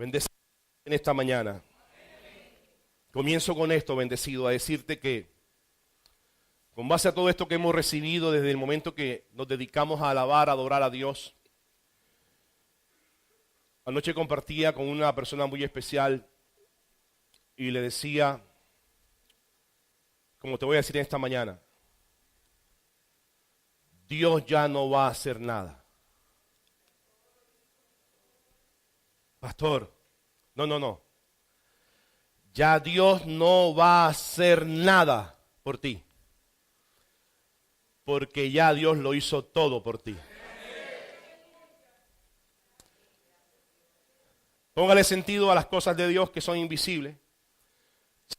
Bendecido en esta mañana. Comienzo con esto, bendecido, a decirte que con base a todo esto que hemos recibido desde el momento que nos dedicamos a alabar, a adorar a Dios. Anoche compartía con una persona muy especial y le decía, como te voy a decir en esta mañana, Dios ya no va a hacer nada. Pastor, no. Ya Dios no va a hacer nada por ti. Porque ya Dios lo hizo todo por ti. Póngale sentido a las cosas de Dios que son invisibles.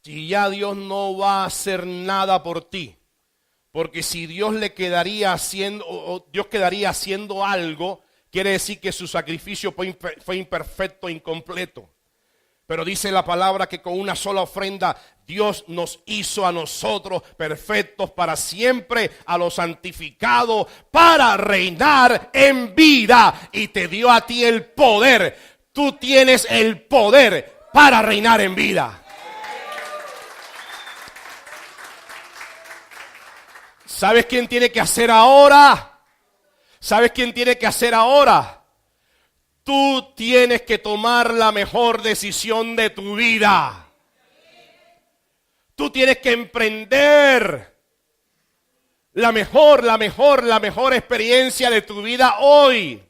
Si ya Dios no va a hacer nada por ti, porque si Dios le quedaría haciendo, o Dios quedaría haciendo algo, quiere decir que su sacrificio fue imperfecto, incompleto. Pero dice la palabra que con una sola ofrenda Dios nos hizo a nosotros perfectos para siempre, a los santificados, para reinar en vida. Y te dio a ti el poder. Tú tienes el poder para reinar en vida. ¿Sabes quién tiene que hacer ahora? ¿Sabes quién tiene que hacer ahora? Tú tienes que tomar la mejor decisión de tu vida. Tú tienes que emprender la mejor experiencia de tu vida hoy.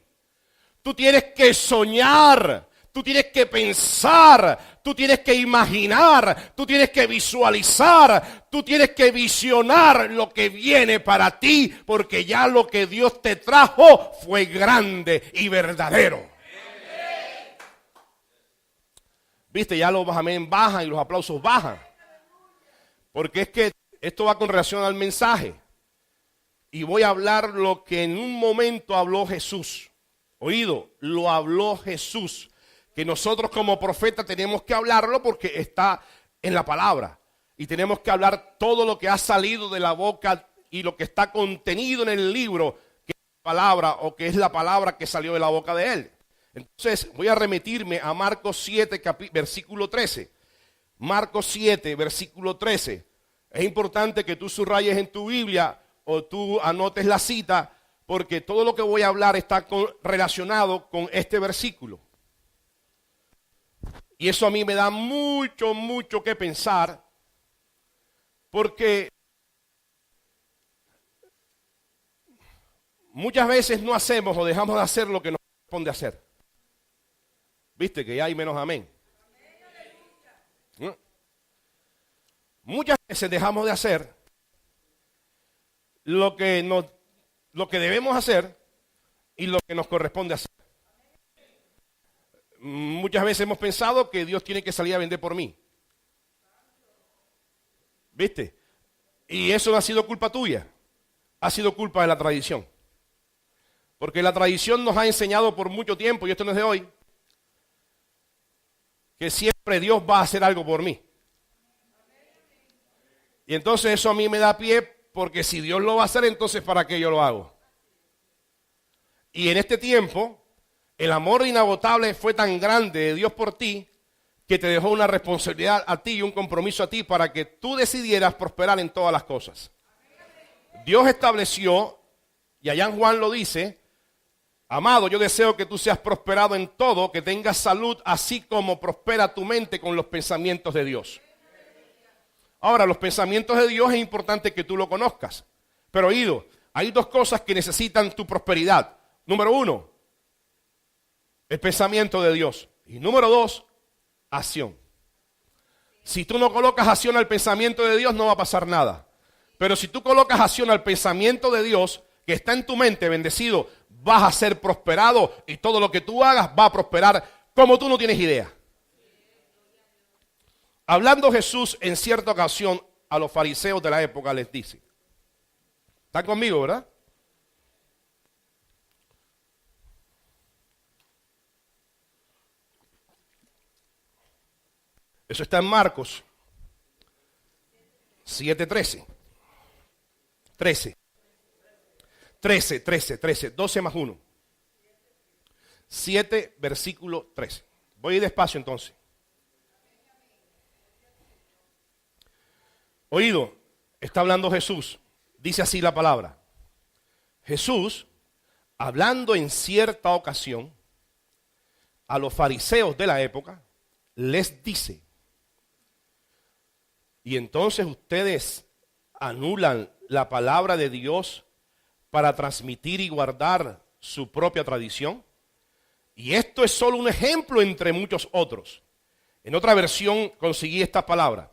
Tú tienes que soñar, tú tienes que pensar, tú tienes que imaginar, tú tienes que visualizar, tú tienes que visionar lo que viene para ti, porque ya lo que Dios te trajo fue grande y verdadero. Viste, ya los amén bajan y los aplausos bajan. Porque es que esto va con relación al mensaje. Y voy a hablar lo que en un momento habló Jesús. Oído, lo habló Jesús. Que nosotros como profetas tenemos que hablarlo porque está en la palabra. Y tenemos que hablar todo lo que ha salido de la boca y lo que está contenido en el libro, que es la palabra o que es la palabra que salió de la boca de él. Entonces voy a remitirme a Marcos 7, versículo 13. Marcos 7, versículo 13. Es importante que tú subrayes en tu Biblia o tú anotes la cita, porque todo lo que voy a hablar está relacionado con este versículo. Y eso a mí me da mucho que pensar, porque muchas veces no hacemos o dejamos de hacer lo que nos corresponde hacer. Viste que ya hay menos amén. Muchas veces dejamos de hacer lo que debemos hacer y lo que nos corresponde hacer. Muchas veces hemos pensado que Dios tiene que salir a vender por mí. ¿Viste? Y eso no ha sido culpa tuya, ha sido culpa de la tradición. Porque la tradición nos ha enseñado por mucho tiempo, y esto no es de hoy, que siempre Dios va a hacer algo por mí. Y entonces eso a mí me da pie, porque si Dios lo va a hacer, entonces ¿para qué yo lo hago? Y en este tiempo, el amor inagotable fue tan grande de Dios por ti, que te dejó una responsabilidad a ti y un compromiso a ti para que tú decidieras prosperar en todas las cosas. Dios estableció, y allá en Juan lo dice, amado, yo deseo que tú seas prosperado en todo, que tengas salud, así como prospera tu mente con los pensamientos de Dios. Ahora, los pensamientos de Dios es importante que tú lo conozcas. Pero oído, hay dos cosas que necesitan tu prosperidad. Número uno, el pensamiento de Dios. Y número dos, acción. Si tú no colocas acción al pensamiento de Dios, no va a pasar nada. Pero si tú colocas acción al pensamiento de Dios, que está en tu mente, bendecido, vas a ser prosperado y todo lo que tú hagas va a prosperar como tú no tienes idea. Hablando Jesús en cierta ocasión a los fariseos de la época les dice, ¿están conmigo, verdad? Eso está en Marcos 7:13. 13, 12 más 1. 7, versículo 13. Voy a ir despacio entonces. Oído, está hablando Jesús. Dice así la palabra. Jesús, hablando en cierta ocasión a los fariseos de la época, les dice, y entonces ustedes anulan la palabra de Dios para transmitir y guardar su propia tradición. Y esto es solo un ejemplo entre muchos otros. En otra versión conseguí esta palabra.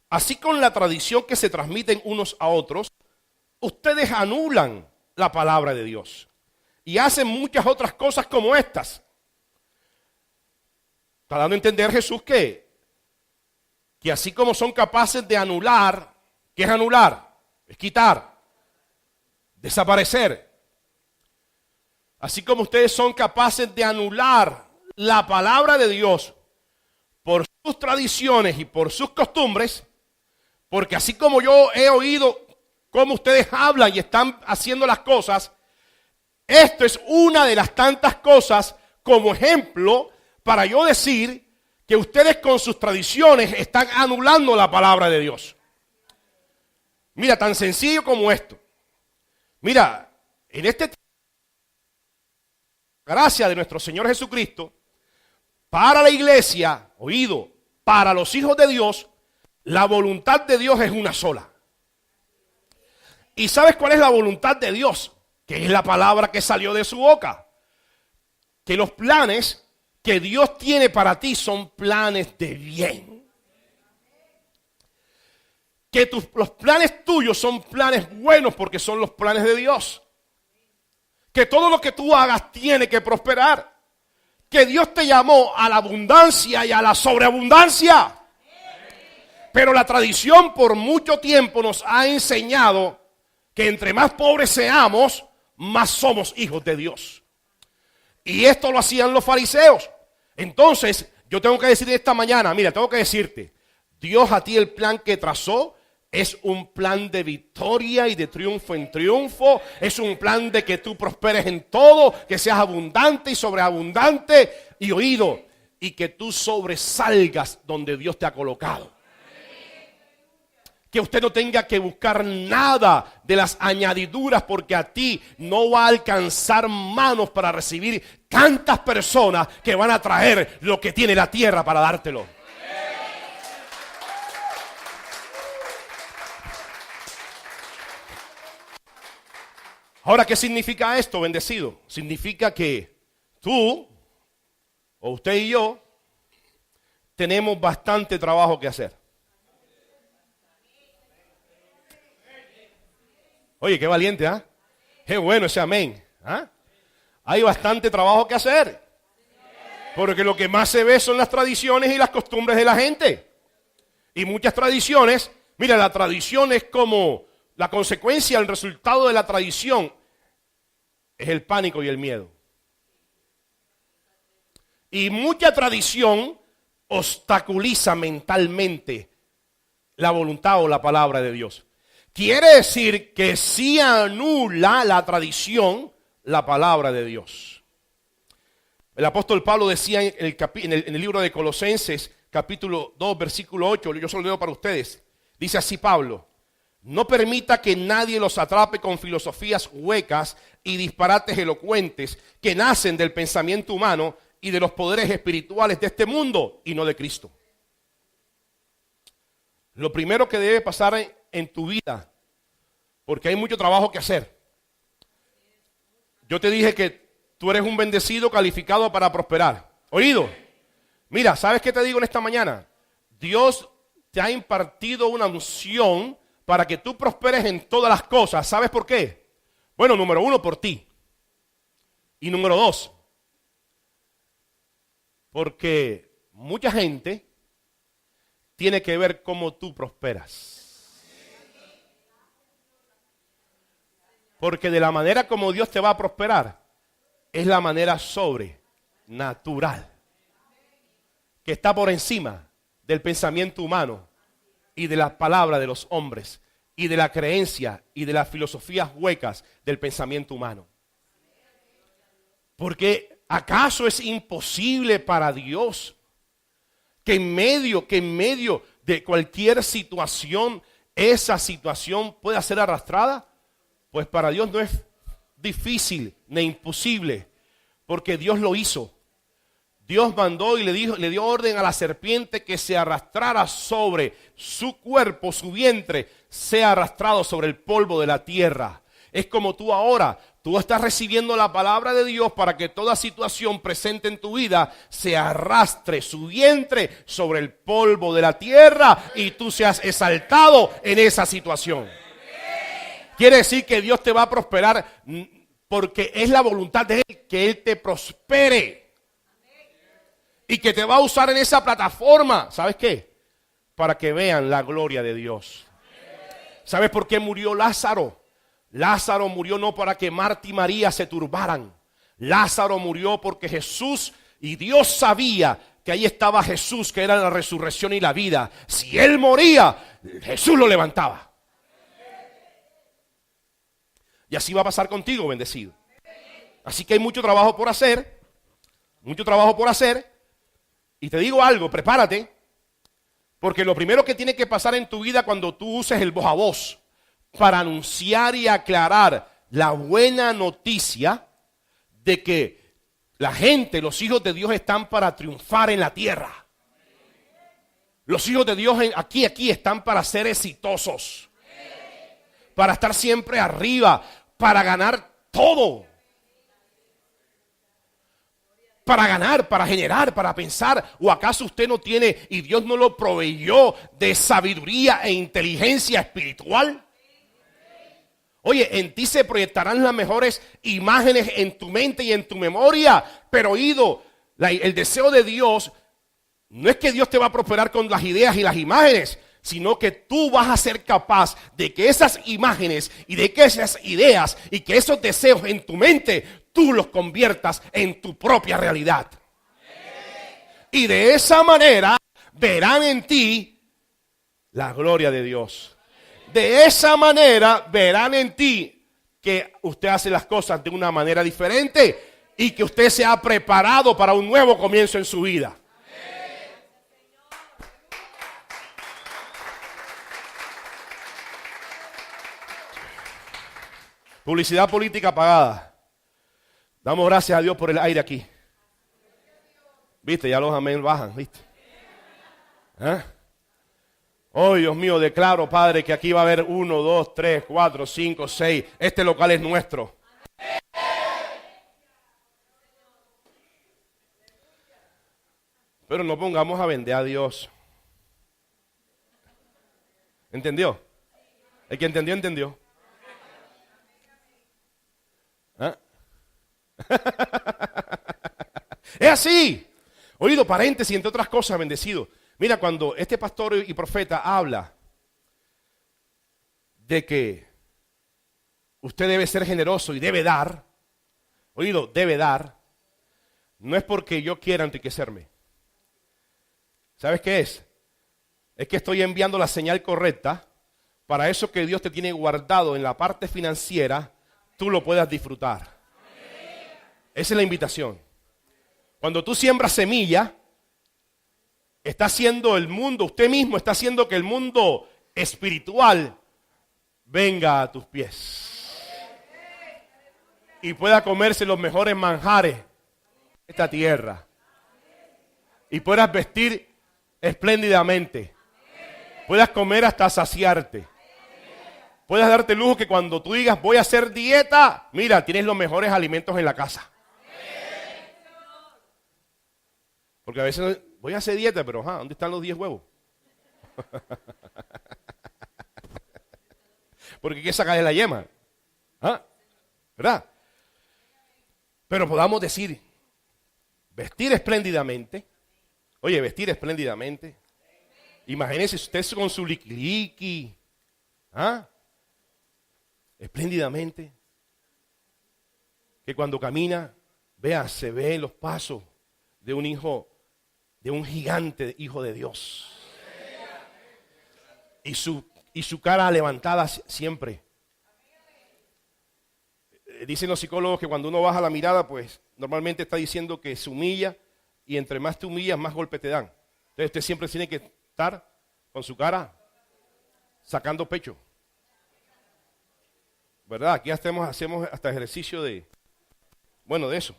Así con la tradición que se transmiten unos a otros, ustedes anulan la palabra de Dios y hacen muchas otras cosas como estas. Está dando a entender Jesús que así como son capaces de anular, ¿qué es anular? Es quitar, desaparecer. Así como ustedes son capaces de anular la palabra de Dios por sus tradiciones y por sus costumbres, porque así como yo he oído cómo ustedes hablan y están haciendo las cosas, esto es una de las tantas cosas como ejemplo para yo decir que ustedes con sus tradiciones están anulando la palabra de Dios. Mira, tan sencillo como esto. Mira, en este tiempo, gracia de nuestro Señor Jesucristo, para la iglesia, oído, para los hijos de Dios, la voluntad de Dios es una sola. ¿Y sabes cuál es la voluntad de Dios? Que es la palabra que salió de su boca. Que los planes que Dios tiene para ti son planes de bien. Que los planes tuyos son planes buenos porque son los planes de Dios. Que todo lo que tú hagas tiene que prosperar. Que Dios te llamó a la abundancia y a la sobreabundancia. Pero la tradición por mucho tiempo nos ha enseñado que entre más pobres seamos, más somos hijos de Dios. Y esto lo hacían los fariseos. Entonces, yo tengo que decir esta mañana, mira, tengo que decirte, Dios a ti el plan que trazó es un plan de victoria y de triunfo en triunfo. Es un plan de que tú prosperes en todo, que seas abundante y sobreabundante y oído, y que tú sobresalgas donde Dios te ha colocado. Que usted no tenga que buscar nada de las añadiduras porque a ti no va a alcanzar manos para recibir tantas personas que van a traer lo que tiene la tierra para dártelo. Ahora, ¿qué significa esto, bendecido? Significa que tú, o usted y yo, tenemos bastante trabajo que hacer. Oye, qué valiente, ¿ah? Qué bueno ese amén. ¿Ah? Hay bastante trabajo que hacer. Porque lo que más se ve son las tradiciones y las costumbres de la gente. Y muchas tradiciones, mira, la tradición es como la consecuencia, el resultado de la tradición es el pánico y el miedo. Y mucha tradición obstaculiza mentalmente la voluntad o la palabra de Dios. Quiere decir que sí anula la tradición, la palabra de Dios. El apóstol Pablo decía en el libro de Colosenses, capítulo 2, versículo 8, yo solo leo para ustedes. Dice así Pablo: no permita que nadie los atrape con filosofías huecas y disparates elocuentes que nacen del pensamiento humano y de los poderes espirituales de este mundo y no de Cristo. Lo primero que debe pasar en tu vida, porque hay mucho trabajo que hacer. Yo te dije que tú eres un bendecido calificado para prosperar. ¿Oído? Mira, ¿sabes qué te digo en esta mañana? Dios te ha impartido una unción para que tú prosperes en todas las cosas. ¿Sabes por qué? Bueno, número uno, por ti. Y número dos, porque mucha gente tiene que ver cómo tú prosperas. Porque de la manera como Dios te va a prosperar, es la manera sobrenatural, que está por encima del pensamiento humano y de la palabra de los hombres y de la creencia y de las filosofías huecas del pensamiento humano. Porque ¿Acaso es imposible para Dios que en medio de cualquier situación, esa situación pueda ser arrastrada? Pues para Dios no es difícil ni imposible, porque Dios lo hizo. Dios mandó y le dio orden a la serpiente que se arrastrara sobre su cuerpo, su vientre, sea arrastrado sobre el polvo de la tierra. Es como tú ahora, tú estás recibiendo la palabra de Dios para que toda situación presente en tu vida se arrastre su vientre sobre el polvo de la tierra y tú seas exaltado en esa situación. Quiere decir que Dios te va a prosperar porque es la voluntad de Él que Él te prospere. Y que te va a usar en esa plataforma. ¿Sabes qué? Para que vean la gloria de Dios. ¿Sabes por qué murió Lázaro? Lázaro murió no para que Marta y María se turbaran. Lázaro murió porque Jesús y Dios sabía que ahí estaba Jesús, que era la resurrección y la vida. Si él moría, Jesús lo levantaba. Y así va a pasar contigo, bendecido. Así que hay mucho trabajo por hacer. Mucho trabajo por hacer. Y te digo algo, prepárate, porque lo primero que tiene que pasar en tu vida cuando tú uses el voz a voz para anunciar y aclarar la buena noticia de que la gente, los hijos de Dios están para triunfar en la tierra. Los hijos de Dios aquí están para ser exitosos, para estar siempre arriba, para ganar todo. Para ganar, para generar, para pensar. ¿O acaso usted no tiene y Dios no lo proveyó de sabiduría e inteligencia espiritual? Oye, en ti se proyectarán las mejores imágenes en tu mente y en tu memoria. Pero oído, el deseo de Dios no es que Dios te va a prosperar con las ideas y las imágenes, sino que tú vas a ser capaz de que esas imágenes y de que esas ideas y que esos deseos en tu mente tú los conviertas en tu propia realidad. Y de esa manera verán en ti la gloria de Dios. De esa manera verán en ti que usted hace las cosas de una manera diferente y que usted se ha preparado para un nuevo comienzo en su vida. Publicidad política pagada. Damos gracias a Dios por el aire aquí. ¿Viste? Ya los amén bajan, ¿viste? ¿Eh? Oh, Dios mío, declaro, Padre, que aquí va a haber 1, 2, 3, 4, 5, 6. Este local es nuestro. Pero no pongamos a vender a Dios. ¿Entendió? El que entendió, entendió. ¿Eh? Es así. Oído, paréntesis, entre otras cosas, bendecido. Mira, cuando este pastor y profeta habla de que usted debe ser generoso y debe dar, oído, debe dar, no es porque yo quiera enriquecerme. ¿Sabes qué es? Es que estoy enviando la señal correcta para eso que Dios te tiene guardado en la parte financiera, tú lo puedas disfrutar. Esa es la invitación. Cuando tú siembras semilla, está haciendo el mundo, usted mismo está haciendo que el mundo espiritual venga a tus pies y pueda comerse los mejores manjares de esta tierra y puedas vestir espléndidamente, puedas comer hasta saciarte, puedas darte lujo que cuando tú digas voy a hacer dieta, mira, tienes los mejores alimentos en la casa. Porque a veces voy a hacer dieta, pero ¿dónde están los 10 huevos? Porque hay que sacarle la yema. ¿Verdad? Pero podamos decir, vestir espléndidamente. Oye, vestir espléndidamente. Imagínense usted con su liqui. Espléndidamente. Que cuando camina, vea, se ven los pasos de un hijo, de un gigante hijo de Dios. Y su cara levantada siempre. Dicen los psicólogos que cuando uno baja la mirada, pues normalmente está diciendo que se humilla y entre más te humillas, más golpes te dan. Entonces usted siempre tiene que estar con su cara sacando pecho. ¿Verdad? Aquí hacemos hasta ejercicio de eso.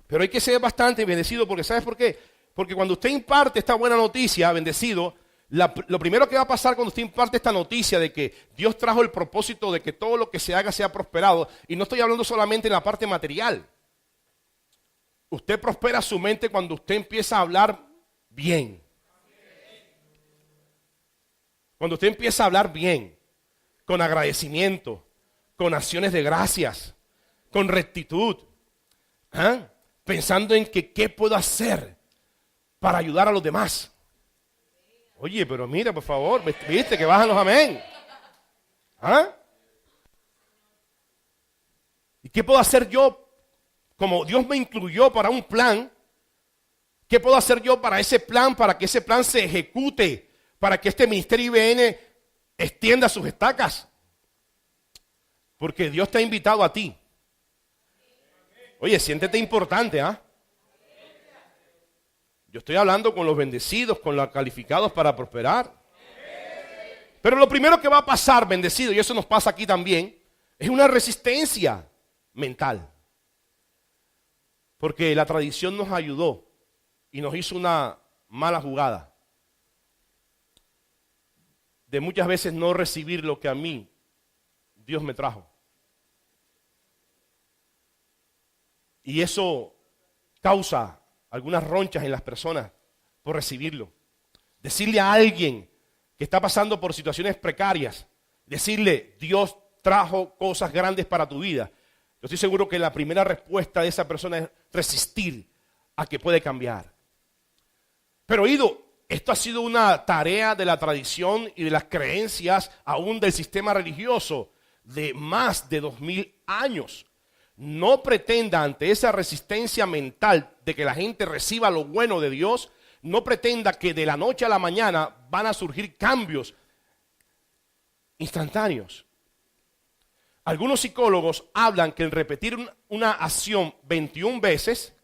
Pero hay que ser bastante bendecido porque ¿sabes por qué? Porque cuando usted imparte esta buena noticia, bendecido, lo primero que va a pasar cuando usted imparte esta noticia de que Dios trajo el propósito de que todo lo que se haga sea prosperado, y no estoy hablando solamente en la parte material. Usted prospera su mente cuando usted empieza a hablar bien. Cuando usted empieza a hablar bien, con agradecimiento, con acciones de gracias, con rectitud, pensando en que qué puedo hacer para ayudar a los demás. Oye, pero mira, por favor, viste que bajan los amén. ¿Y qué puedo hacer yo? Como Dios me incluyó para un plan, ¿qué puedo hacer yo para ese plan, para que ese plan se ejecute, para que este ministerio IBN extienda sus estacas? Porque Dios te ha invitado a ti. Oye, siéntete importante, Yo estoy hablando con los bendecidos, con los calificados para prosperar. Pero lo primero que va a pasar, bendecido, y eso nos pasa aquí también, es una resistencia mental. Porque la tradición nos ayudó y nos hizo una mala jugada de muchas veces no recibir lo que a mí Dios me trajo. Y eso causa algunas ronchas en las personas por recibirlo. Decirle a alguien que está pasando por situaciones precarias, decirle, Dios trajo cosas grandes para tu vida. Yo estoy seguro que la primera respuesta de esa persona es resistir a que puede cambiar. Pero oído, esto ha sido una tarea de la tradición y de las creencias aún del sistema religioso de más de 2000 años. No pretenda ante esa resistencia mental de que la gente reciba lo bueno de Dios, no pretenda que de la noche a la mañana van a surgir cambios instantáneos. Algunos psicólogos hablan que el repetir una acción 21 veces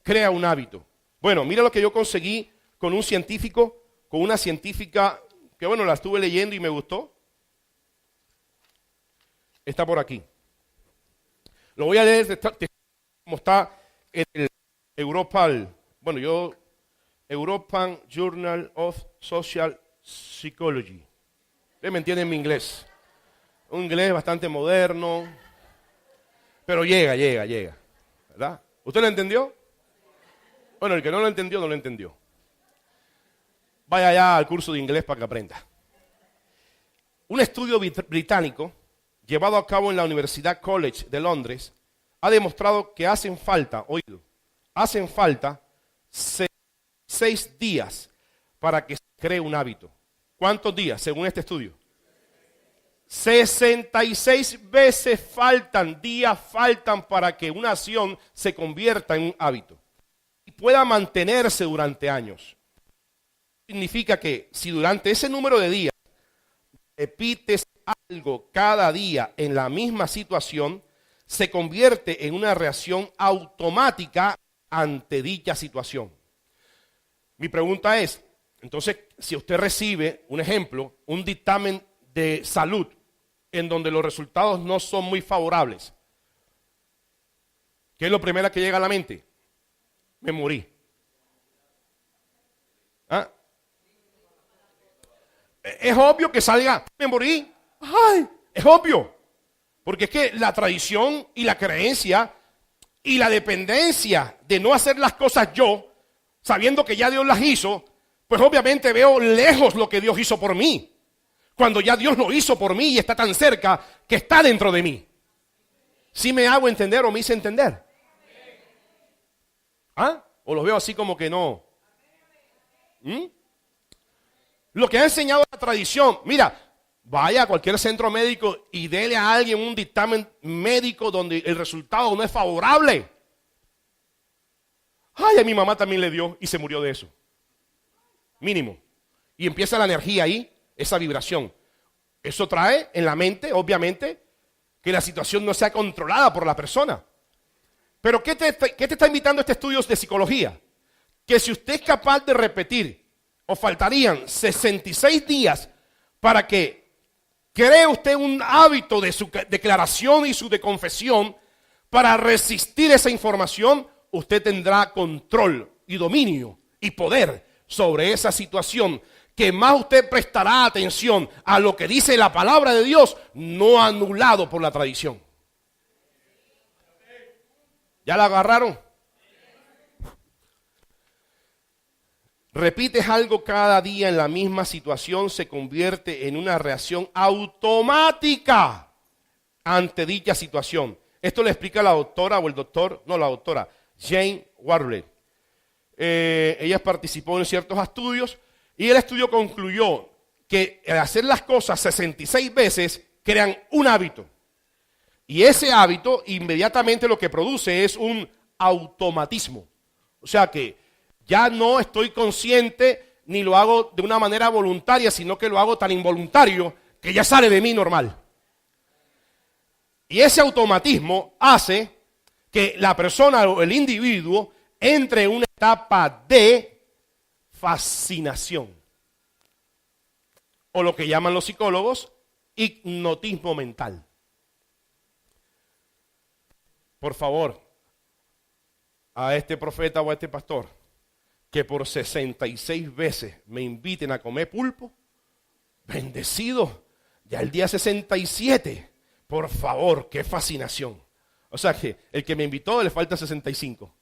crea un hábito. Bueno, mira lo que yo conseguí con un científico, con una científica que la estuve leyendo y me gustó. Está por aquí. Lo voy a leer como está en el European Journal of Social Psychology. ¿Me entienden mi inglés? Un inglés bastante moderno, pero llega, ¿verdad? ¿Usted lo entendió? Bueno, el que no lo entendió, no lo entendió. Vaya ya al curso de inglés para que aprenda. Un estudio británico llevado a cabo en la Universidad College de Londres ha demostrado que hacen falta 6 días para que se cree un hábito. ¿Cuántos días según este estudio? 66 días faltan para que una acción se convierta en un hábito y pueda mantenerse durante años. Significa que si durante ese número de días repites algo cada día en la misma situación, se convierte en una reacción automática ante dicha situación. Mi pregunta es, entonces, si usted recibe, un ejemplo, un dictamen de salud en donde los resultados no son muy favorables, ¿qué es lo primero que llega a la mente? Me morí. Es obvio que salga, me morí. Ay, es obvio. Porque es que la tradición y la creencia y la dependencia de no hacer las cosas yo, sabiendo que ya Dios las hizo, pues obviamente veo lejos lo que Dios hizo por mí. Cuando ya Dios lo hizo por mí y está tan cerca que está dentro de mí. ¿Sí me hago entender o me hice entender? ¿O los veo así como que no? Lo que ha enseñado la tradición, mira, vaya a cualquier centro médico y dele a alguien un dictamen médico donde el resultado no es favorable. Ay, a mi mamá también le dio y se murió de eso. Mínimo. Y empieza la energía ahí, esa vibración. Eso trae en la mente, obviamente, que la situación no sea controlada por la persona. Pero ¿qué te está invitando este estudio de psicología? Que si usted es capaz de repetir, o faltarían 66 días para que cree usted un hábito de su declaración y su de confesión, para resistir esa información, usted tendrá control y dominio y poder sobre esa situación, que más usted prestará atención a lo que dice la palabra de Dios, no anulado por la tradición. ¿Ya la agarraron? Repites algo cada día en la misma situación, se convierte en una reacción automática ante dicha situación. Esto le explica la doctora o el doctor, no la doctora, Jane Wardley. Ella participó en ciertos estudios y el estudio concluyó que al hacer las cosas 66 veces crean un hábito. Y ese hábito inmediatamente lo que produce es un automatismo. O sea que ya no estoy consciente ni lo hago de una manera voluntaria, sino que lo hago tan involuntario que ya sale de mí normal. Y ese automatismo hace que la persona o el individuo entre en una etapa de fascinación. O lo que llaman los psicólogos, hipnotismo mental. Por favor, a este profeta o a este pastor, que por 66 veces me inviten a comer pulpo, bendecido, ya el día 67, por favor, qué fascinación. O sea que el que me invitó le falta 65.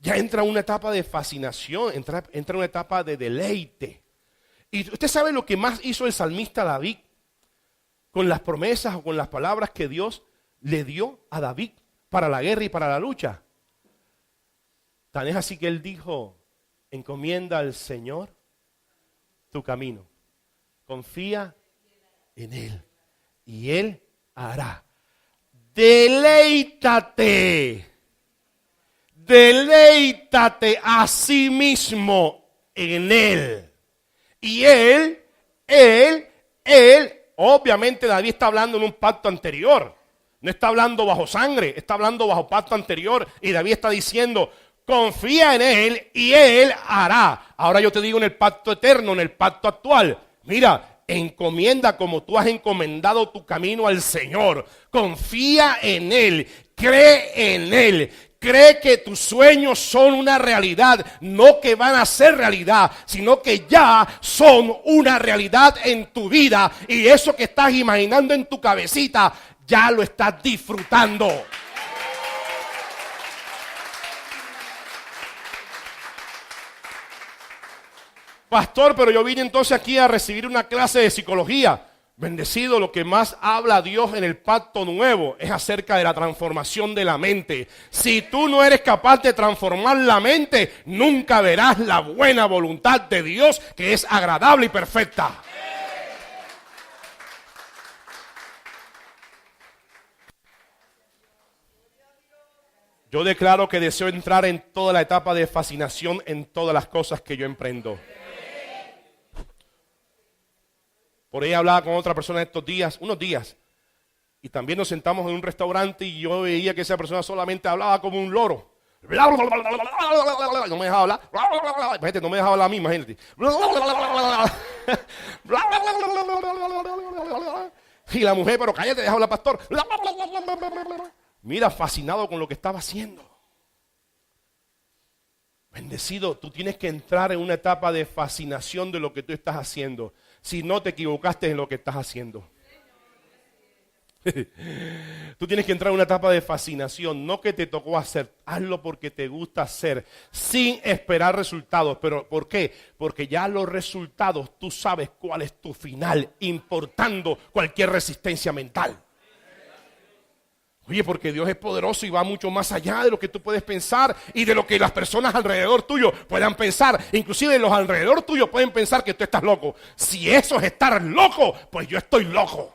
Ya entra una etapa de fascinación, entra una etapa de deleite. Y usted sabe lo que más hizo el salmista David con las promesas o con las palabras que Dios le dio a David para la guerra y para la lucha. Tan es así que él dijo: encomienda al Señor tu camino, confía en Él y Él hará. Deleítate a sí mismo en Él. Y Él, obviamente David está hablando en un pacto anterior. No está hablando bajo sangre, está hablando bajo pacto anterior. Y David está diciendo: confía en Él y Él hará. Ahora yo te digo en el pacto eterno, en el pacto actual. Mira, encomienda como tú has encomendado tu camino al Señor. Confía en Él, cree en Él. Cree que tus sueños son una realidad, no que van a ser realidad, sino que ya son una realidad en tu vida. Y eso que estás imaginando en tu cabecita, ya lo estás disfrutando. Pastor, pero yo vine entonces aquí a recibir una clase de psicología. Bendecido, lo que más habla Dios en el pacto nuevo es acerca de la transformación de la mente. Si tú no eres capaz de transformar la mente, nunca verás la buena voluntad de Dios, que es agradable y perfecta. Yo declaro que deseo entrar en toda la etapa de fascinación en todas las cosas que yo emprendo. Por ahí hablaba con otra persona estos días, unos días, y también nos sentamos en un restaurante y yo veía que esa persona solamente hablaba como un loro. No me dejaba hablar. Imagínate, no me dejaba hablar a mí, imagínate. Y la mujer, pero cállate, deja hablar, pastor. Mira, fascinado con lo que estaba haciendo. Bendecido, tú tienes que entrar en una etapa de fascinación de lo que tú estás haciendo. Si no te equivocaste en lo que estás haciendo. Tú tienes que entrar en una etapa de fascinación, no que te tocó hacer, hazlo porque te gusta hacer, sin esperar resultados. ¿Pero por qué? Porque ya los resultados, tú sabes cuál es tu final, importando cualquier resistencia mental. Oye, porque Dios es poderoso y va mucho más allá de lo que tú puedes pensar y de lo que las personas alrededor tuyo puedan pensar. Inclusive los alrededor tuyo pueden pensar que tú estás loco. Si eso es estar loco, pues yo estoy loco.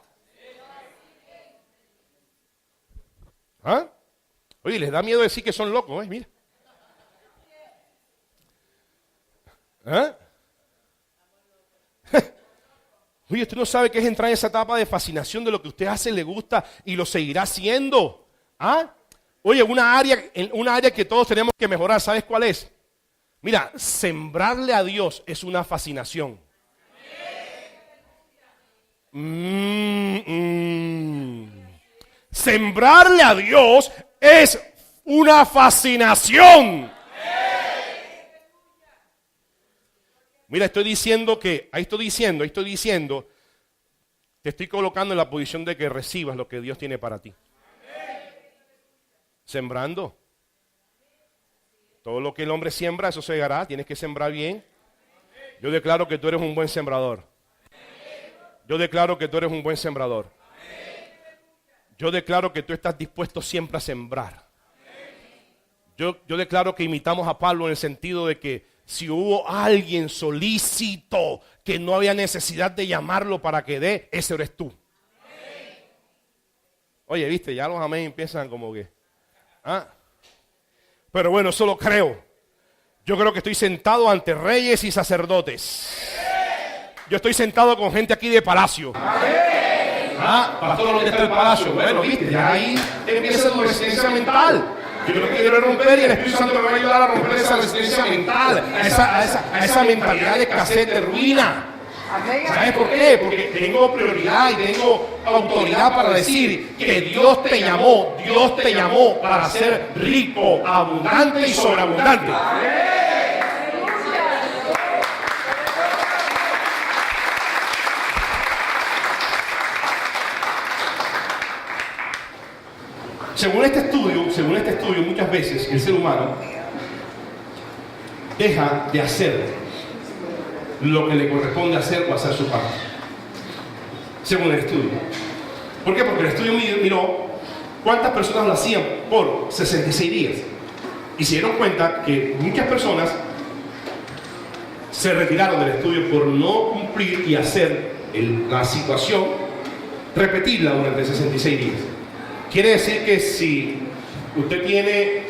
¿Ah? Oye, les da miedo decir que son locos, mira. ¿Ah? Oye, usted no sabe qué es entrar en esa etapa de fascinación de lo que usted hace, le gusta y lo seguirá haciendo. ¿Ah? Oye, una área que todos tenemos que mejorar, ¿sabes cuál es? Mira, sembrarle a Dios es una fascinación. Sembrarle a Dios es una fascinación. Mira, estoy diciendo, te estoy colocando en la posición de que recibas lo que Dios tiene para ti. Sembrando. Todo lo que el hombre siembra, eso segará. Tienes que sembrar bien. Yo declaro que tú eres un buen sembrador. Yo declaro que tú eres un buen sembrador. Yo declaro que tú estás dispuesto siempre a sembrar. Yo declaro que imitamos a Pablo en el sentido de que si hubo alguien solícito que no había necesidad de llamarlo para que dé, ese eres tú. Oye, viste, ya los amén empiezan como que... ¿ah? Pero bueno, eso lo creo. Yo creo que estoy sentado ante reyes y sacerdotes. Yo estoy sentado con gente aquí de palacio. Ah, pastor, ¿dónde está el palacio? Bueno, viste, ya ahí empieza tu resistencia mental. Yo lo que quiero es romper y el Espíritu Santo me va a ayudar a romper esa resistencia mental, a esa mentalidad de escasez, de ruina. ¿Sabes por qué? Porque tengo prioridad y tengo autoridad para decir que Dios te llamó para ser rico, abundante y sobreabundante. Según este estudio, muchas veces el ser humano deja de hacer lo que le corresponde hacer o hacer su parte. Según el estudio. ¿Por qué? Porque el estudio miró cuántas personas lo hacían por 66 días. Y se dieron cuenta que muchas personas se retiraron del estudio por no cumplir y hacer la situación, repetirla durante 66 días. Quiere decir que si usted tiene,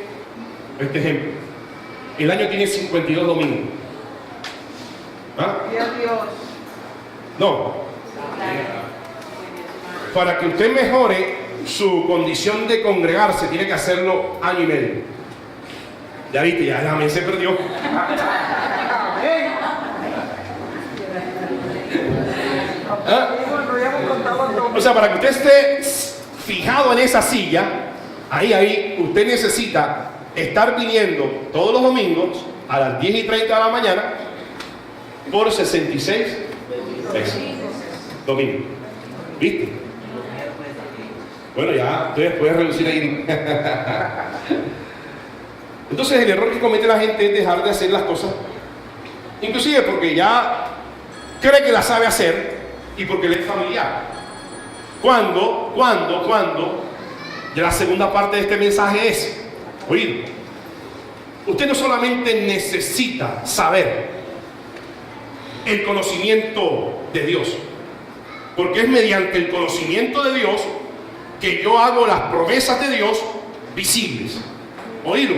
este ejemplo, el año tiene 52 domingos. ¿Ah? No. Para que usted mejore su condición de congregarse, tiene que hacerlo año y medio. Ya viste, ya la mente se perdió. ¿Ah? O sea, para que usted esté fijado en esa silla, ahí, usted necesita estar viniendo todos los domingos a las 10:30 de la mañana por 66 veces. Domingo. ¿Viste? Bueno, ya ustedes pueden reducir ahí. Entonces el error que comete la gente es dejar de hacer las cosas, inclusive porque ya cree que la sabe hacer y porque le es familiar. Cuando, ya la segunda parte de este mensaje es, oído, usted no solamente necesita saber el conocimiento de Dios, porque es mediante el conocimiento de Dios que yo hago las promesas de Dios visibles. Oído,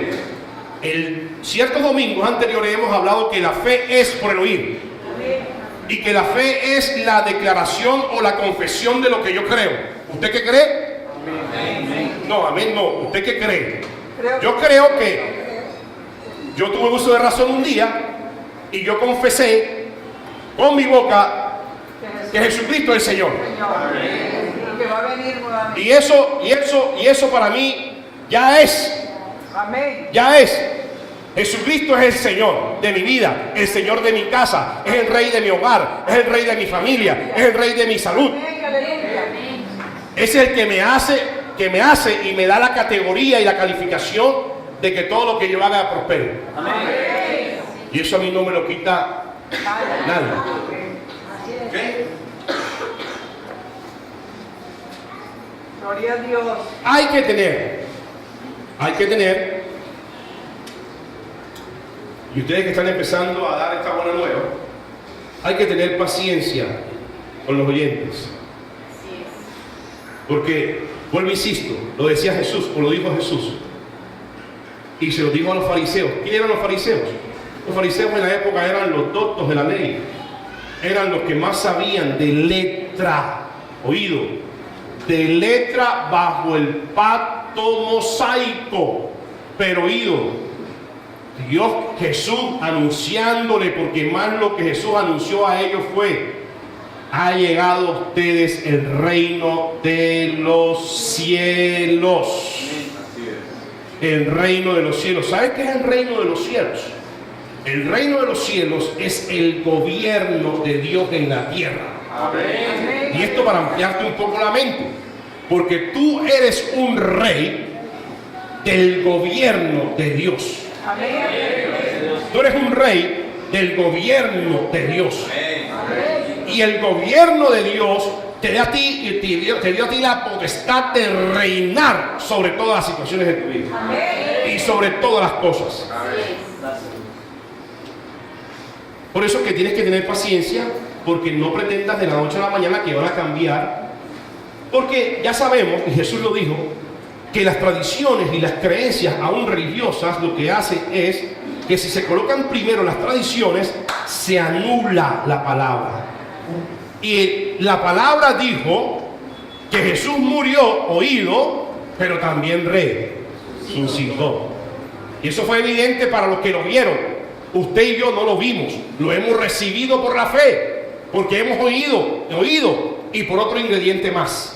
en ciertos domingos anteriores hemos hablado que la fe es por el oír. Y que la fe es la declaración o la confesión de lo que yo creo. ¿Usted qué cree? No, amén, no. ¿Usted qué cree? Yo creo que yo tuve uso de razón un día y yo confesé con mi boca que Jesucristo es el Señor. Y eso para mí ya es. Jesucristo es el Señor de mi vida, el Señor de mi casa, es el Rey de mi hogar, es el Rey de mi familia, es el Rey de mi salud. Es el que me hace y me da la categoría y la calificación de que todo lo que yo haga prospere. Y eso a mí no me lo quita nadie. ¿Okay? Gloria a Dios. Hay que tener, y ustedes que están empezando a dar esta buena nueva, hay que tener paciencia con los oyentes. Porque, vuelvo e insisto, lo decía Jesús, o lo dijo Jesús, y se lo dijo a los fariseos. ¿Quién eran los fariseos? Los fariseos en la época eran los doctos de la ley, eran los que más sabían de letra, oído, de letra bajo el pacto mosaico, pero oído, Dios, Jesús anunciándole, porque más lo que Jesús anunció a ellos fue: ha llegado a ustedes el reino de los cielos. El reino de los cielos. ¿Sabes qué es el reino de los cielos? El reino de los cielos es el gobierno de Dios en la tierra. Amén. Y esto para ampliarte un poco la mente, porque tú eres un rey del gobierno de Dios. Amén. Tú eres un rey del gobierno de Dios. Amén. Y el gobierno de Dios te dio a ti la potestad de reinar sobre todas las situaciones de tu vida. Amén. Y sobre todas las cosas. Amén. Por eso que tienes que tener paciencia, porque no pretendas de la noche a la mañana que van a cambiar, porque ya sabemos, y Jesús lo dijo, que las tradiciones y las creencias aún religiosas lo que hacen es que si se colocan primero las tradiciones, se anula la palabra. Y la palabra dijo que Jesús murió, oído, pero también resucitó. Y eso fue evidente para los que lo vieron. Usted y yo no lo vimos, lo hemos recibido por la fe, porque hemos oído, y por otro ingrediente más.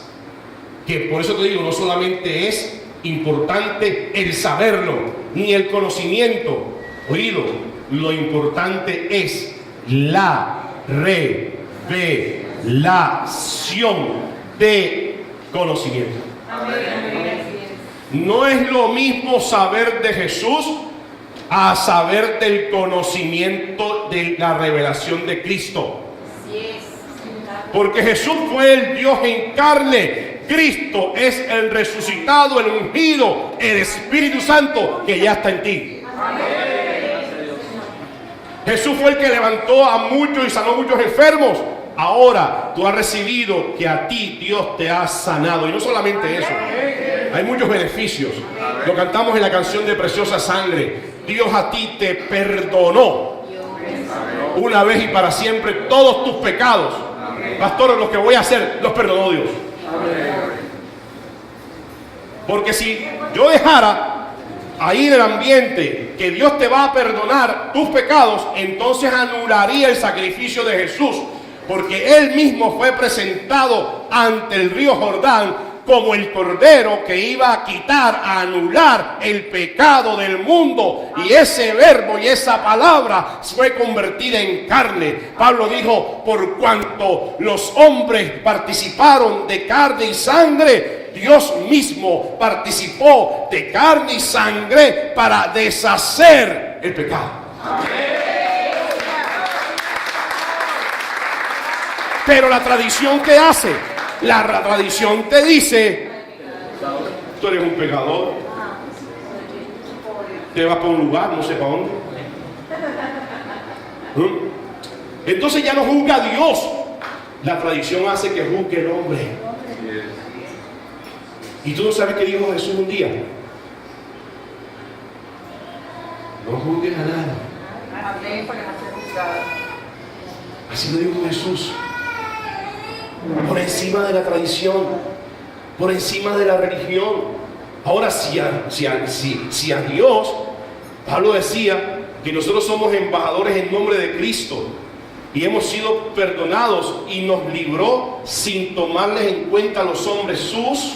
Que por eso te digo, no solamente es importante el saberlo, ni el conocimiento, oído, lo importante es la revelación de conocimiento. No es lo mismo saber de Jesús a saber del conocimiento de la revelación de Cristo. Porque Jesús fue el Dios en carne. Cristo es el resucitado, el ungido, el Espíritu Santo que ya está en ti. Jesús fue el que levantó a muchos y sanó a muchos enfermos. Ahora tú has recibido que a ti Dios te ha sanado. Y no solamente eso, hay muchos beneficios. Lo cantamos en la canción de Preciosa Sangre. Dios a ti te perdonó una vez y para siempre todos tus pecados. Pastor, lo que voy a hacer, los perdonó Dios. Porque si yo dejara ahí en el ambiente que Dios te va a perdonar tus pecados, entonces anularía el sacrificio de Jesús, porque Él mismo fue presentado ante el río Jordán como el cordero que iba a quitar, a anular el pecado del mundo. Y ese verbo y esa palabra fue convertida en carne. Pablo dijo: por cuanto los hombres participaron de carne y sangre, Dios mismo participó de carne y sangre para deshacer el pecado. Pero la tradición, ¿qué hace? La tradición te dice: tú eres un pecador, te vas para un lugar, no sé para dónde. Entonces ya no juzga a Dios. La tradición hace que juzgue el hombre. Y tú no sabes qué dijo Jesús un día: no juzgues a nada. Amén, para no ser juzgado. Así lo dijo Jesús. Por encima de la tradición, por encima de la religión. Ahora, si a Dios, Pablo decía que nosotros somos embajadores en nombre de Cristo y hemos sido perdonados, y nos libró sin tomarles en cuenta a los hombres sus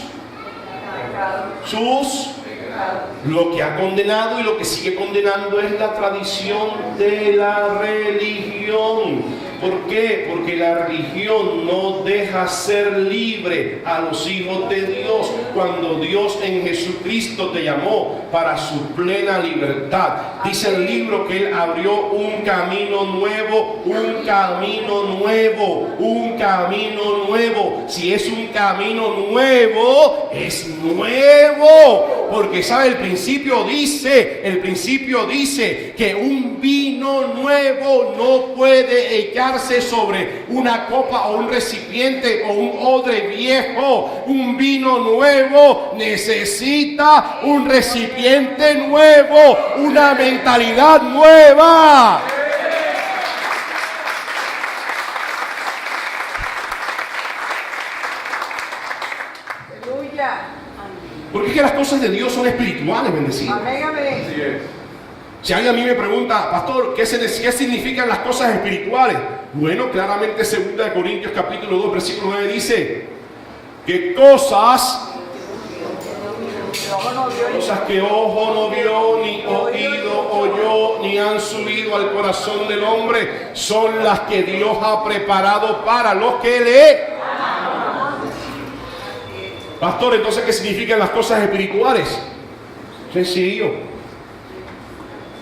lo que ha condenado y lo que sigue condenando es la tradición de la religión. ¿Por qué? Porque la religión no deja ser libre a los hijos de Dios, cuando Dios en Jesucristo te llamó para su plena libertad. Dice el libro que Él abrió un camino nuevo, un camino nuevo, un camino nuevo. Si es un camino nuevo, es nuevo, Porque sabe, el principio dice que un vino nuevo no puede echarse sobre una copa o un recipiente o un odre viejo. Un vino nuevo necesita un recipiente nuevo, una mentalidad nueva. Aleluya. Porque es que las cosas de Dios son espirituales, bendecidos. Amén, amén. Así es. Si alguien a mí me pregunta, pastor, ¿qué significan las cosas espirituales? Bueno, claramente 2 Corintios capítulo 2, versículo 9 dice que cosas que ojo no vio, ni oído oyó, ni han subido al corazón del hombre, son las que Dios ha preparado para los que le... Pastor, entonces, ¿qué significan las cosas espirituales? Sencillo.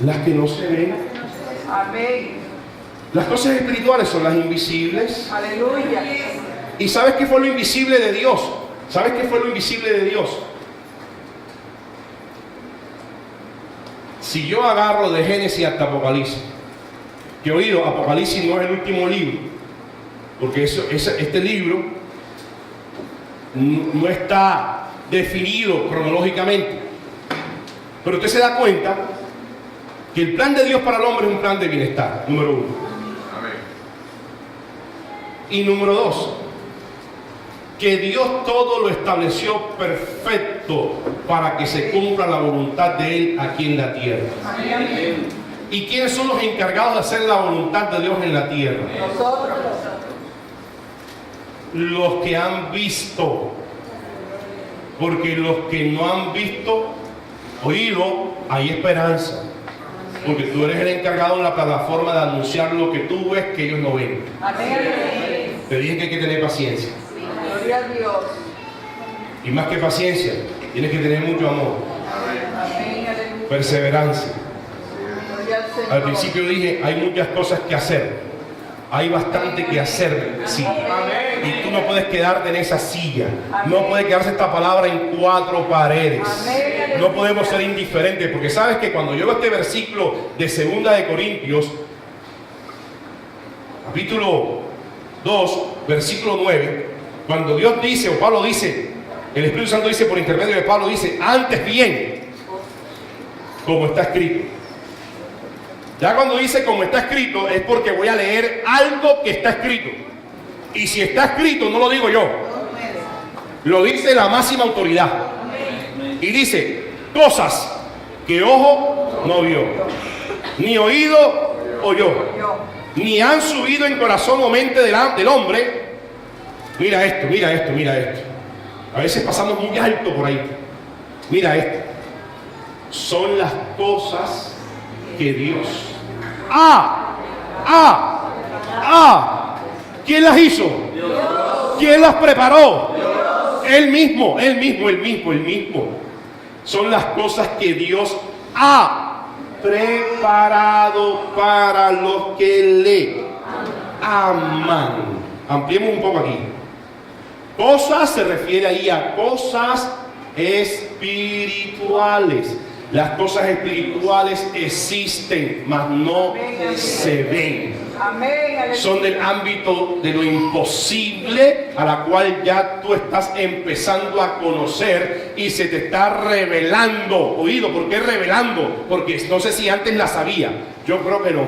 Las que no se ven. Amén. Las cosas espirituales son las invisibles. Aleluya. ¿Y sabes qué fue lo invisible de Dios? ¿Sabes qué fue lo invisible de Dios? Si yo agarro de Génesis hasta Apocalipsis, que oído, Apocalipsis no es el último libro, porque este libro no está definido cronológicamente, pero usted se da cuenta que el plan de Dios para el hombre es un plan de bienestar, número uno. Amén. Y número dos, que Dios todo lo estableció perfecto para que se cumpla la voluntad de Él aquí en la tierra. Amén. ¿Y quiénes son los encargados de hacer la voluntad de Dios en la tierra? Nosotros. Los que han visto. Porque los que no han visto, oído, hay esperanza. Porque tú eres el encargado en la plataforma de anunciar lo que tú ves que ellos no ven. Amén. Te dije que hay que tener paciencia. Gloria a Dios. Y más que paciencia, tienes que tener mucho amor, Amén. Aleluya. perseverancia. Gloria al Señor. Al principio dije, hay muchas cosas que hacer. Hay bastante que hacer, sí. Y tú no puedes quedarte en esa silla. No puede quedarse esta palabra en cuatro paredes. No podemos ser indiferentes, porque sabes que cuando yo veo este versículo de 2 de Corintios, capítulo 2, versículo 9, cuando Dios dice, o Pablo dice, el Espíritu Santo dice por intermedio de Pablo, dice, antes bien, como está escrito. Ya cuando dice como está escrito es porque voy a leer algo que está escrito. Y si está escrito no lo digo yo. Lo dice la máxima autoridad. Y dice cosas que ojo no vio, ni oído oyó, ni han subido en corazón o mente del hombre. Mira esto, mira esto, mira esto. A veces pasamos muy alto por ahí. Mira esto. Son las cosas que Dios. ¿Quién las hizo? Dios. ¿Quién las preparó? Dios. Él mismo. Son las cosas que Dios ha preparado para los que le aman. Ampliemos un poco aquí. Cosas se refiere ahí a cosas espirituales. Las cosas espirituales existen, mas no se ven. Son del ámbito de lo imposible, a la cual ya tú estás empezando a conocer y se te está revelando. Oído, ¿por qué revelando? Porque no sé si antes la sabía, yo creo que no.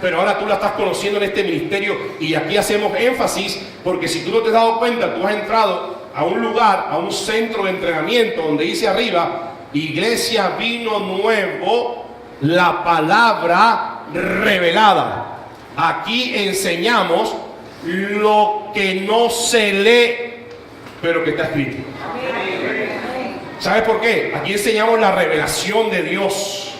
Pero ahora tú la estás conociendo en este ministerio y aquí hacemos énfasis, porque si tú no te has dado cuenta, tú has entrado a un lugar, a un centro de entrenamiento donde dice arriba, Iglesia Vino Nuevo, la palabra revelada. Aquí enseñamos lo que no se lee, pero que está escrito. ¿Sabes por qué? Aquí enseñamos la revelación de Dios.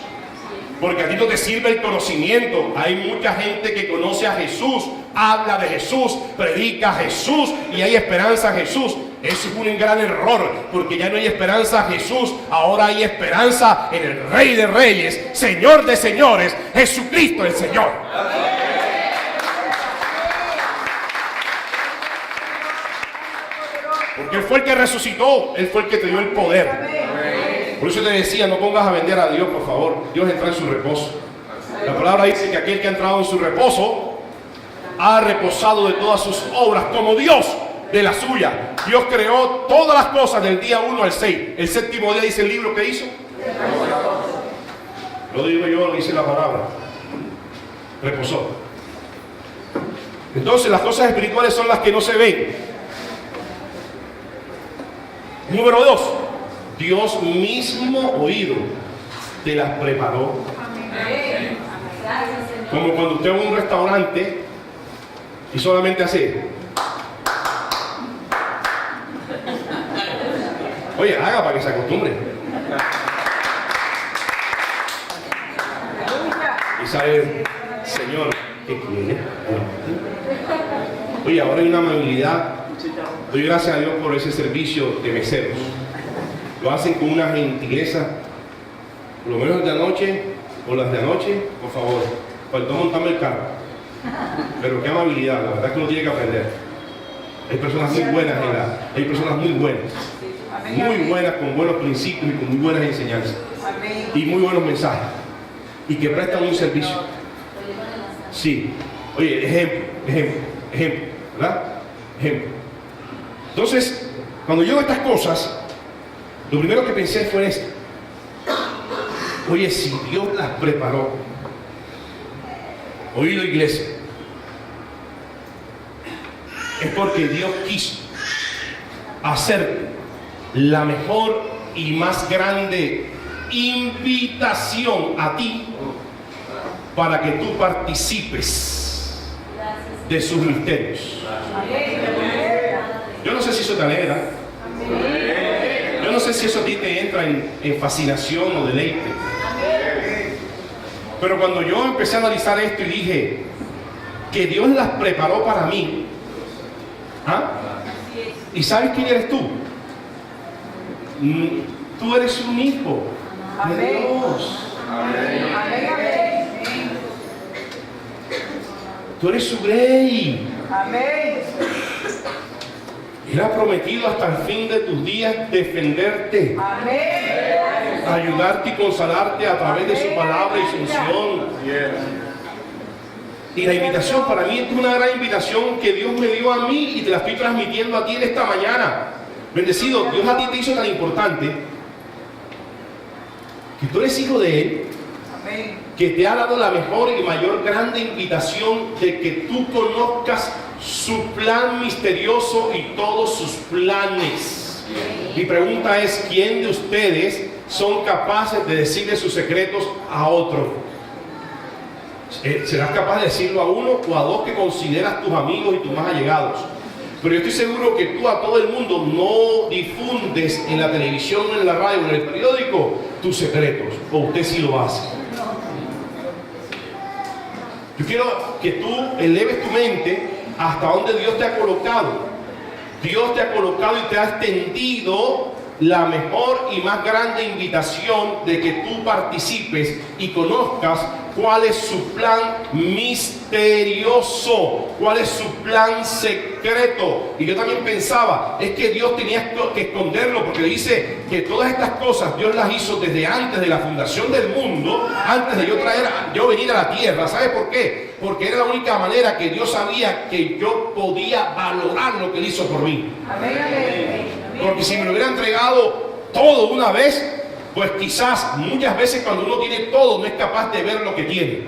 Porque a ti no te sirve el conocimiento. Hay mucha gente que conoce a Jesús, habla de Jesús, predica a Jesús y hay esperanza en Jesús. Eso es un gran error, porque ya no hay esperanza en Jesús, ahora hay esperanza en el Rey de Reyes, Señor de Señores, Jesucristo el Señor. Porque Él fue el que resucitó, Él fue el que te dio el poder. Por eso te decía, no pongas a vender a Dios, por favor. Dios entra en su reposo. La palabra dice que aquel que ha entrado en su reposo ha reposado de todas sus obras como Dios de la suya. Dios creó todas las cosas del día 1 al 6. El séptimo día dice el libro que hizo. Lo digo yo, lo dice la palabra. Reposó. Entonces las cosas espirituales son las que no se ven. Número 2. Dios mismo, oído, te las preparó. Como cuando usted va a un restaurante y solamente hace. Oye, haga para que se acostumbre. Y sabe, Señor, ¿qué quiere? Oye, ahora hay una amabilidad. Doy gracias a Dios por ese servicio de meseros. Lo hacen con una gentileza. Por lo menos de anoche o las de anoche, por favor. Faltó montarme el carro. Pero qué amabilidad, la verdad es que uno tiene que aprender. Hay personas muy buenas hay personas muy buenas, con buenos principios y con muy buenas enseñanzas. Y muy buenos mensajes. Y que prestan un servicio. Sí. Oye, ejemplo, ¿verdad? Ejemplo. Entonces, cuando yo veo estas cosas, lo primero que pensé fue esto. Oye, si Dios las preparó, oído iglesia, es porque Dios quiso hacer la mejor y más grande invitación a ti para que tú participes de sus misterios. Yo no sé si eso te alegra. Yo no sé si eso a ti te entra en fascinación o deleite. Pero cuando yo empecé a analizar esto y dije que Dios las preparó para mí, ¿ah? ¿Y sabes quién eres tú? Tú eres un hijo de Dios. Tú eres su rey. Él ha prometido hasta el fin de tus días defenderte, ayudarte y consolarte a través de su palabra y su unción. Y la invitación para mí es una gran invitación que Dios me dio a mí y te la estoy transmitiendo a ti en esta mañana. Bendecido, Dios a ti te hizo tan importante que tú eres hijo de Él, que te ha dado la mejor y mayor grande invitación de que tú conozcas su plan misterioso y todos sus planes. Mi pregunta es, ¿quién de ustedes son capaces de decirle sus secretos a otro? ¿Serás capaz de decirlo a uno o a dos que consideras tus amigos y tus más allegados? Pero yo estoy seguro que tú a todo el mundo no difundes en la televisión, en la radio, en el periódico tus secretos, o usted sí lo hace. Yo quiero que tú eleves tu mente hasta donde Dios te ha colocado. Dios te ha colocado y te ha extendido la mejor y más grande invitación de que tú participes y conozcas cuál es su plan misterioso, cuál es su plan secreto. Y yo también pensaba, es que Dios tenía que esconderlo, porque dice que todas estas cosas Dios las hizo desde antes de la fundación del mundo, antes de yo venir a la tierra. ¿Sabes por qué? Porque era la única manera que Dios sabía que yo podía valorar lo que Él hizo por mí. Porque si me lo hubiera entregado todo una vez, pues quizás muchas veces cuando uno tiene todo no es capaz de ver lo que tiene,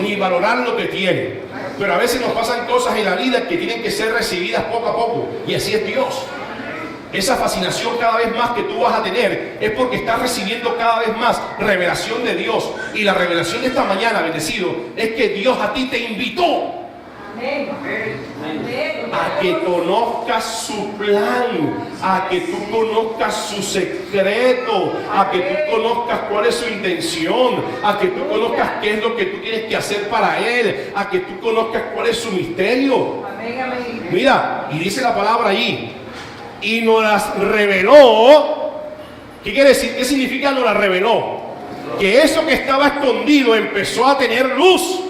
ni valorar lo que tiene. Pero a veces nos pasan cosas en la vida que tienen que ser recibidas poco a poco, y así es Dios. Esa fascinación cada vez más que tú vas a tener es porque estás recibiendo cada vez más revelación de Dios. Y la revelación de esta mañana, bendecido, es que Dios a ti te invitó a que conozcas su plan, a que tú conozcas su secreto, a que tú conozcas cuál es su intención, a que tú conozcas qué es lo que tú tienes que hacer para Él, a que tú conozcas cuál es su misterio. Mira, y dice la palabra allí, y nos las reveló. ¿Qué quiere decir? ¿Qué significa nos las reveló? Que eso que estaba escondido empezó a tener luz.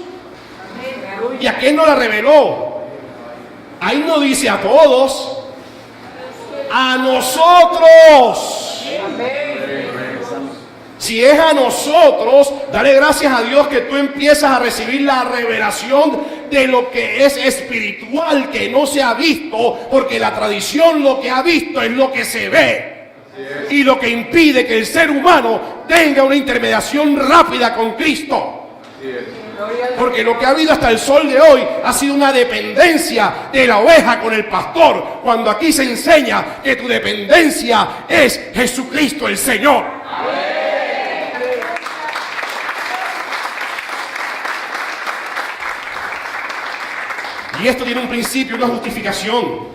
¿Y a quién nos la reveló? Ahí no dice a todos, a nosotros. Si es a nosotros, dale gracias a Dios que tú empiezas a recibir la revelación de lo que es espiritual, que no se ha visto, porque la tradición lo que ha visto es lo que se ve. Y lo que impide que el ser humano tenga una intermediación rápida con Cristo. Porque lo que ha habido hasta el sol de hoy ha sido una dependencia de la oveja con el pastor, cuando aquí se enseña que tu dependencia es Jesucristo el Señor. Y esto tiene un principio, una justificación.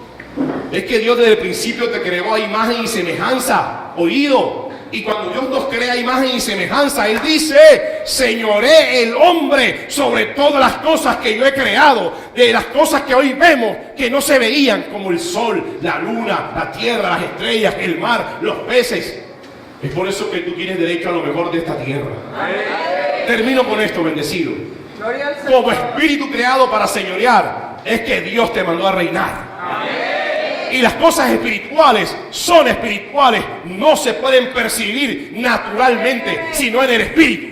Es que Dios desde el principio te creó a imagen y semejanza, oído. Y cuando Dios nos crea a imagen y semejanza, Él dice: señoré el hombre sobre todas las cosas que yo he creado. De las cosas que hoy vemos que no se veían, como el sol, la luna, la tierra, las estrellas, el mar, los peces. Es por eso que tú tienes derecho a lo mejor de esta tierra. Termino con esto, bendecido. Gloria al Señor. Como espíritu creado para señorear, es que Dios te mandó a reinar. Y las cosas espirituales son espirituales, no se pueden percibir naturalmente, sino en el espíritu.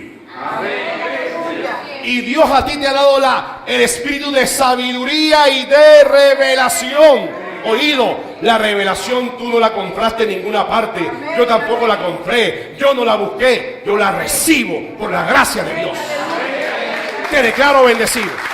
Y Dios a ti te ha dado el espíritu de sabiduría y de revelación. Oído, la revelación tú no la compraste en ninguna parte, yo tampoco la compré, yo no la busqué, yo la recibo por la gracia de Dios. Te declaro bendecido.